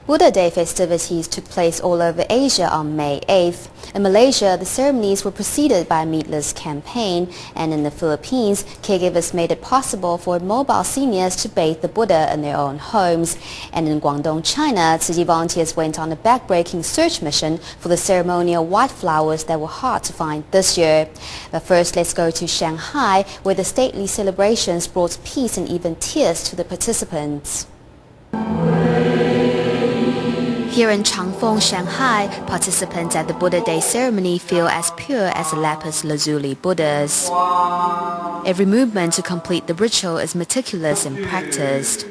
Buddha Day festivities took place all over Asia on May 8th. In Malaysia, the ceremonies were preceded by a meatless campaign, and in the Philippines, caregivers made it possible for mobile seniors to bathe the Buddha in their own homes. And in Guangdong, China, Tzu Chi volunteers went on a backbreaking search mission for the ceremonial white flowers that were hard to find this year. But first, let's go to Shanghai, where the stately celebrations brought peace and even tears to the participants. Here in Changfeng, Shanghai, participants at the Buddha Day ceremony feel as pure as the lapis lazuli Buddhas. Every movement to complete the ritual is meticulous and practiced.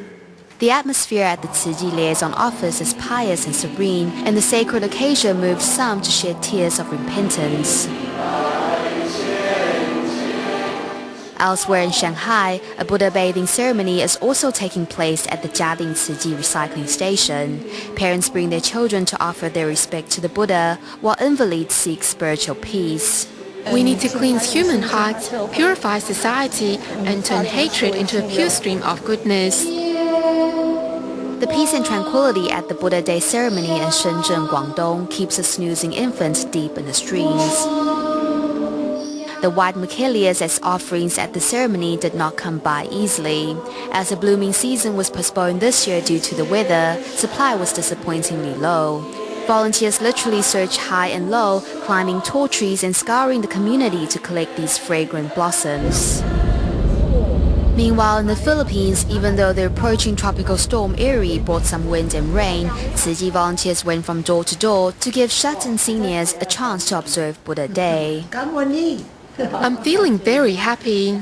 The atmosphere at the Tzu Chi liaison office is pious and serene, and the sacred occasion moved some to shed tears of repentance. Elsewhere in Shanghai, a Buddha bathing ceremony is also taking place at the Jiading Tzu Chi recycling station. Parents bring their children to offer their respect to the Buddha, while invalids seek spiritual peace. We need to cleanse human hearts, purify society, and turn hatred into a pure stream of goodness. The peace and tranquility at the Buddha Day ceremony in Shenzhen, Guangdong keeps a snoozing infant deep in the streams. The white Michaelias as offerings at the ceremony did not come by easily. As the blooming season was postponed this year due to the weather, supply was disappointingly low. Volunteers literally searched high and low, climbing tall trees and scouring the community to collect these fragrant blossoms. Meanwhile, in the Philippines, even though the approaching tropical storm Eri brought some wind and rain, Tzu Chi volunteers went from door to door to give shut-in seniors a chance to observe Buddha Day. I'm feeling very happy.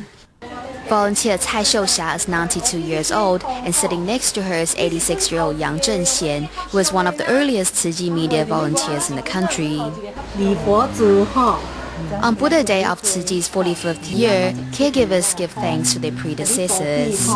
Volunteer Cai Xiuxia is 92 years old, and sitting next to her is 86-year-old Yang Zhenxian, who is one of the earliest Tzu Chi media volunteers in the country. On Buddha Day of Tzu Chi's 45th year, caregivers give thanks to their predecessors.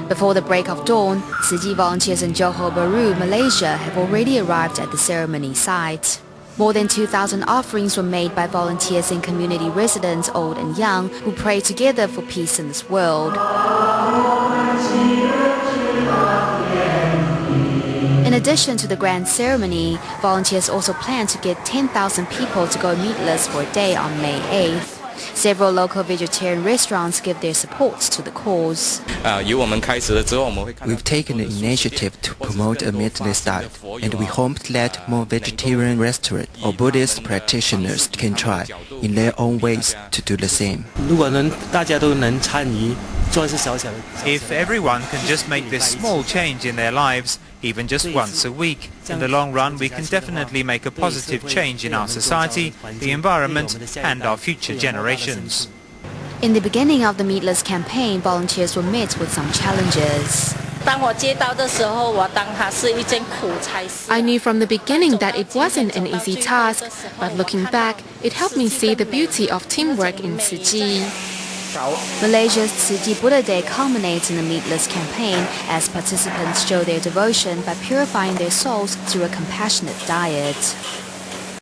Before the break of dawn, Tzu Chi volunteers in Johor Bahru, Malaysia have already arrived at the ceremony site. More than 2,000 offerings were made by volunteers and community residents, old and young, who pray together for peace in this world. In addition to the grand ceremony, volunteers also plan to get 10,000 people to go meatless for a day on May 8th. Several local vegetarian restaurants give their support to the cause. We've taken the initiative to promote a meatless diet, and we hope that more vegetarian restaurants or Buddhist practitioners can try, in their own ways, to do the same. If everyone can just make this small change in their lives, even just once a week, in the long run we can definitely make a positive change in our society, the environment, and our future generations. In the beginning of the meatless campaign, volunteers were met with some challenges. I knew from the beginning that it wasn't an easy task, but looking back, it helped me see the beauty of teamwork in Tzu Chi. Malaysia's Tzu Chi Buddha Day culminates in a meatless campaign as participants show their devotion by purifying their souls through a compassionate diet.